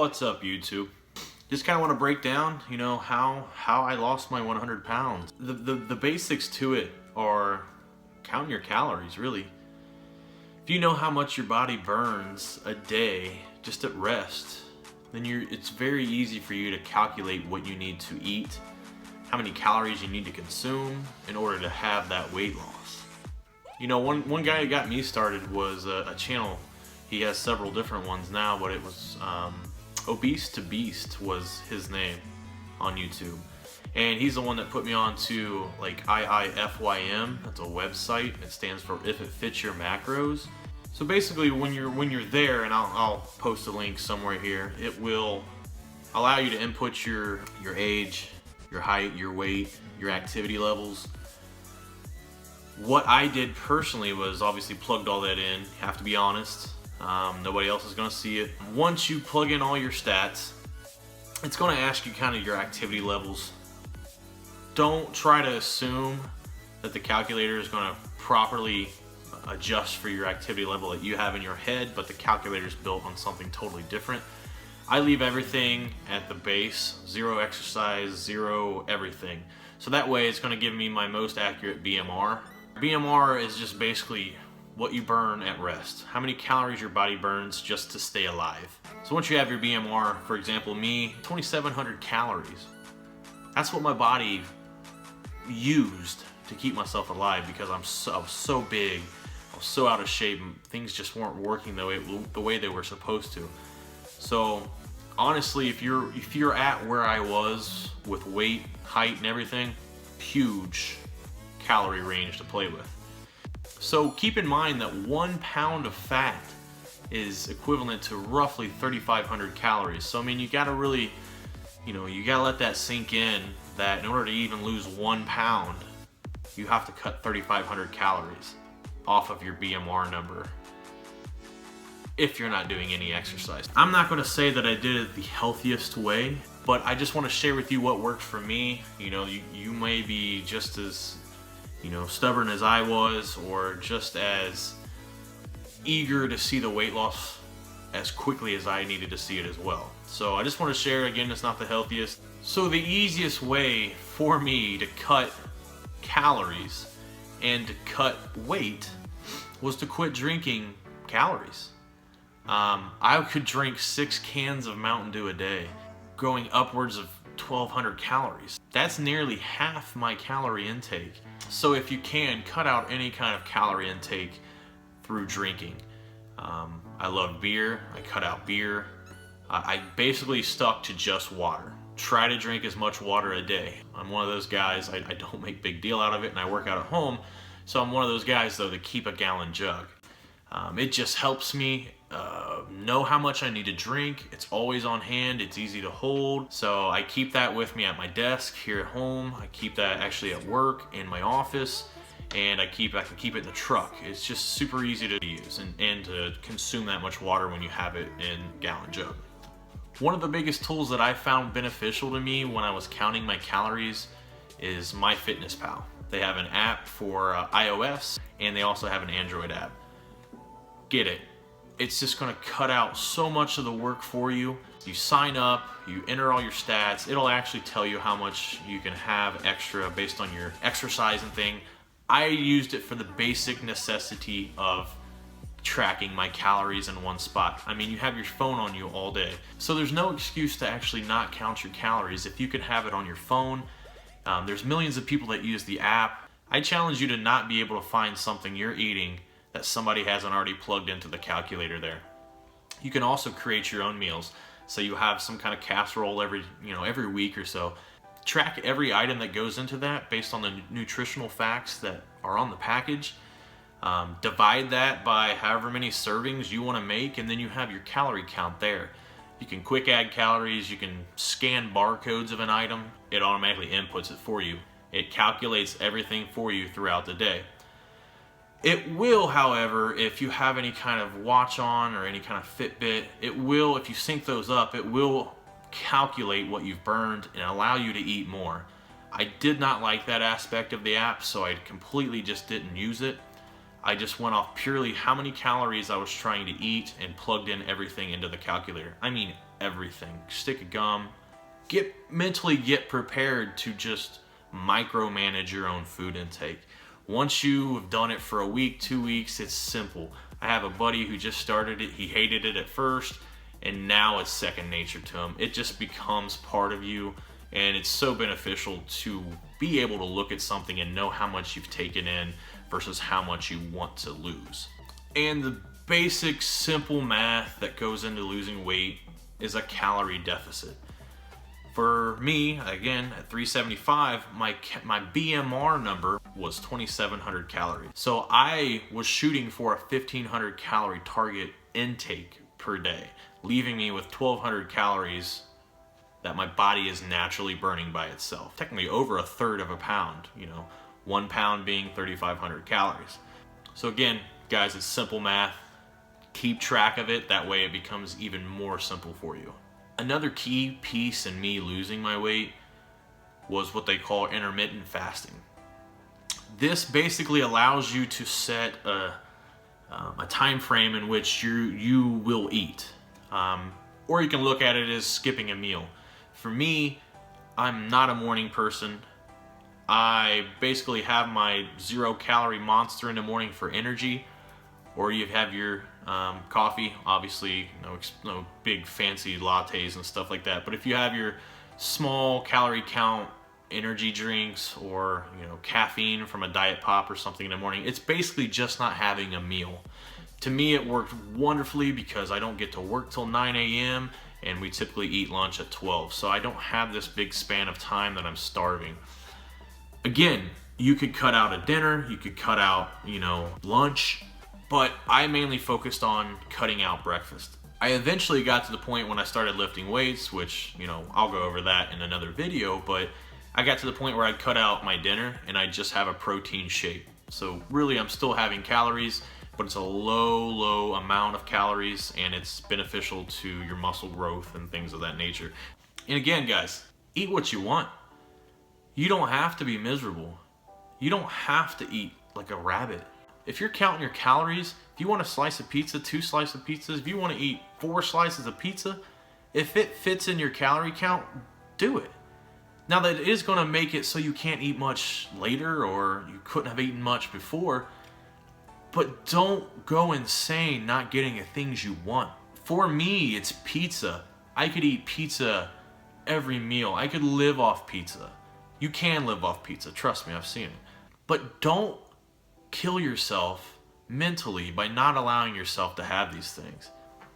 What's up, YouTube? Just kind of want to break down, how I lost my 100 pounds. The basics to it are counting your calories, really. If you know how much your body burns a day just at rest, then it's very easy for you to calculate what you need to eat, how many calories you need to consume in order to have that weight loss. One guy that got me started was a channel. He has several different ones now, but it was Obese to Beast was his name on YouTube. And he's the one that put me on to like IIFYM. That's a website. It stands for If It Fits Your Macros. So basically when you're there, and I'll post a link somewhere here, it will allow you to input your age, your height, your weight, your activity levels. What I did personally was obviously plugged all that in, have to be honest. Nobody else is going to see it. Once you plug in all your stats, it's going to ask you kind of your activity levels. Don't try to assume that the calculator is going to properly adjust for your activity level that you have in your head, but the calculator is built on something totally different. I leave everything at the base, 0 exercise, 0 everything. So that way it's going to give me my most accurate BMR. BMR is just basically what you burn at rest, how many calories your body burns just to stay alive. So once you have your BMR, for example, me, 2,700 calories. That's what my body used to keep myself alive because I was so big, I was so out of shape, and things just weren't working the way they were supposed to. So honestly, if you're at where I was with weight, height, and everything, huge calorie range to play with. So keep in mind that 1 pound of fat is equivalent to roughly 3,500 calories. So I mean, you gotta really, you gotta let that sink in, that in order to even lose 1 pound, you have to cut 3,500 calories off of your BMR number if you're not doing any exercise. I'm not gonna say that I did it the healthiest way, but I just wanna share with you what worked for me. You may be just as stubborn as I was, or just as eager to see the weight loss as quickly as I needed to see it as well. So I just want to share, again, it's not the healthiest. So the easiest way for me to cut calories and to cut weight was to quit drinking calories. I could drink 6 cans of Mountain Dew a day, going upwards of 1,200 calories. That's nearly half my calorie intake. So if you can, cut out any kind of calorie intake through drinking. I love beer, I cut out beer. I basically stuck to just water. Try to drink as much water a day. I'm one of those guys, I don't make big deal out of it, and I work out at home, so I'm one of those guys though that keep a gallon jug. It just helps me know how much I need to drink. It's always on hand, it's easy to hold. So I keep that with me at my desk here at home. I keep that actually at work, in my office, and I can keep it in the truck. It's just super easy to use and to consume that much water when you have it in gallon jug. One of the biggest tools that I found beneficial to me when I was counting my calories is MyFitnessPal. They have an app for iOS, and they also have an Android app. Get it. It's just gonna cut out so much of the work for you. You sign up, you enter all your stats, it'll actually tell you how much you can have extra based on your exercise and thing. I used it for the basic necessity of tracking my calories in one spot. I mean, you have your phone on you all day. So there's no excuse to actually not count your calories if you can have it on your phone. There's millions of people that use the app. I challenge you to not be able to find something you're eating that somebody hasn't already plugged into the calculator there. You can also create your own meals. So you have some kind of casserole every week or so. Track every item that goes into that based on the nutritional facts that are on the package. Divide that by however many servings you want to make, and then you have your calorie count there. You can quick add calories, you can scan barcodes of an item, it automatically inputs it for you. It calculates everything for you throughout the day. It will, however, if you have any kind of watch on or any kind of Fitbit, it will, if you sync those up, it will calculate what you've burned and allow you to eat more. I did not like that aspect of the app, so I completely just didn't use it. I just went off purely how many calories I was trying to eat and plugged in everything into the calculator. I mean everything. Stick of gum. Mentally get prepared to just micromanage your own food intake. Once you've done it for a week, 2 weeks, it's simple. I have a buddy who just started it. He hated it at first, and now it's second nature to him. It just becomes part of you, and it's so beneficial to be able to look at something and know how much you've taken in versus how much you want to lose. And the basic simple math that goes into losing weight is a calorie deficit. For me, again, at 375, my BMR number was 2,700 calories. So I was shooting for a 1,500 calorie target intake per day, leaving me with 1,200 calories that my body is naturally burning by itself. Technically over a third of a pound, 1 pound being 3,500 calories. So again, guys, it's simple math. Keep track of it. That way it becomes even more simple for you. Another key piece in me losing my weight was what they call intermittent fasting. This basically allows you to set a time frame in which you will eat. Or you can look at it as skipping a meal. For me, I'm not a morning person. I basically have my 0-calorie monster in the morning for energy, or you have your coffee, obviously no big fancy lattes and stuff like that, but if you have your small calorie count energy drinks or caffeine from a diet pop or something in the morning, it's basically just not having a meal. To me, it worked wonderfully because I don't get to work till 9 a.m. and we typically eat lunch at 12, so I don't have this big span of time that I'm starving. Again, you could cut out a dinner, you could cut out lunch, but I mainly focused on cutting out breakfast. I eventually got to the point when I started lifting weights, which, I'll go over that in another video, but I got to the point where I'd cut out my dinner and I just have a protein shake. So really I'm still having calories, but it's a low amount of calories and it's beneficial to your muscle growth and things of that nature. And again, guys, eat what you want. You don't have to be miserable. You don't have to eat like a rabbit. If you're counting your calories, if you want a slice of pizza, 2 slices of pizza, if you want to eat 4 slices of pizza, if it fits in your calorie count, do it. Now that is going to make it so you can't eat much later or you couldn't have eaten much before, but don't go insane not getting the things you want. For me, it's pizza. I could eat pizza every meal. I could live off pizza. You can live off pizza, trust me, I've seen it. But don't kill yourself mentally by not allowing yourself to have these things.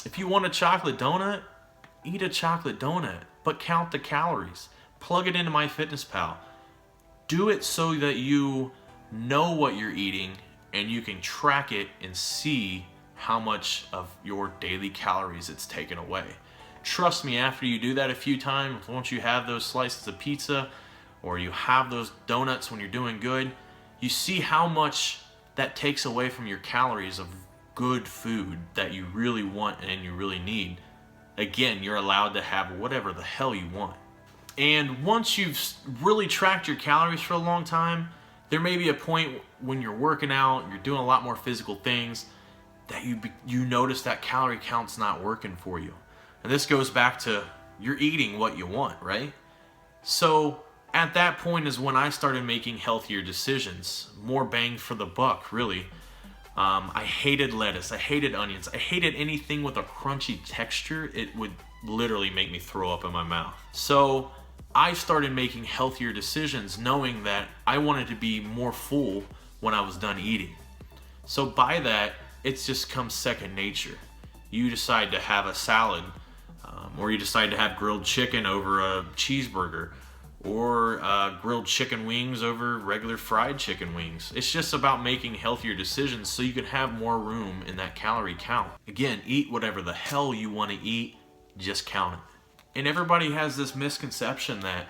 If you want a chocolate donut, eat a chocolate donut, but count the calories. Plug it into MyFitnessPal. Do it so that you know what you're eating and you can track it and see how much of your daily calories it's taken away. Trust me, after you do that a few times, once you have those slices of pizza or you have those donuts when you're doing good, you see how much that takes away from your calories of good food that you really want and you really need. Again, you're allowed to have whatever the hell you want. And once you've really tracked your calories for a long time, there may be a point when you're working out, you're doing a lot more physical things, that you notice that calorie count's not working for you. And this goes back to you're eating what you want, right? So at that point is when I started making healthier decisions, more bang for the buck, really. I hated lettuce, I hated onions, I hated anything with a crunchy texture. It would literally make me throw up in my mouth. So I started making healthier decisions knowing that I wanted to be more full when I was done eating. So by that, it's just come second nature. You decide to have a salad, or you decide to have grilled chicken over a cheeseburger, or grilled chicken wings over regular fried chicken wings. It's just about making healthier decisions so you can have more room in that calorie count. Again, eat whatever the hell you want to eat, just count it. And everybody has this misconception that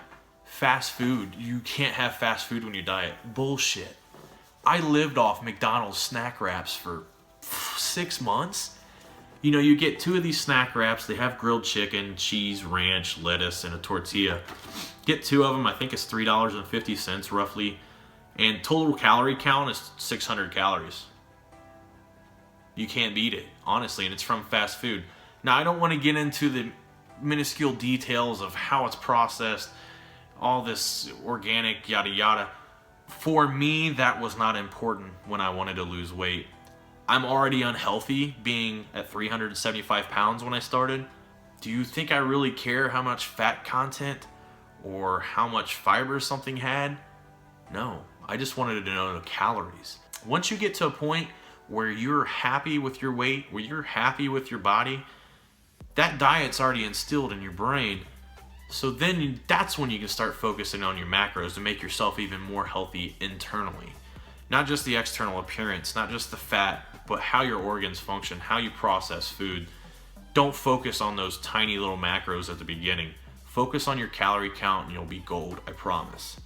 fast food, you can't have fast food when you diet. Bullshit. I lived off McDonald's snack wraps for 6 months. You get 2 of these snack wraps. They have grilled chicken, cheese, ranch, lettuce, and a tortilla. Get 2 of them. I think it's $3.50 roughly. And total calorie count is 600 calories. You can't beat it, honestly, and it's from fast food. Now, I don't want to get into the minuscule details of how it's processed, all this organic yada yada. For me, that was not important when I wanted to lose weight. I'm already unhealthy, being at 375 pounds when I started. Do you think I really care how much fat content or how much fiber something had? No, I just wanted to know the calories. Once you get to a point where you're happy with your weight, where you're happy with your body, that diet's already instilled in your brain. So then that's when you can start focusing on your macros to make yourself even more healthy internally. Not just the external appearance, not just the fat, but how your organs function, how you process food. Don't focus on those tiny little macros at the beginning. Focus on your calorie count and you'll be gold, I promise.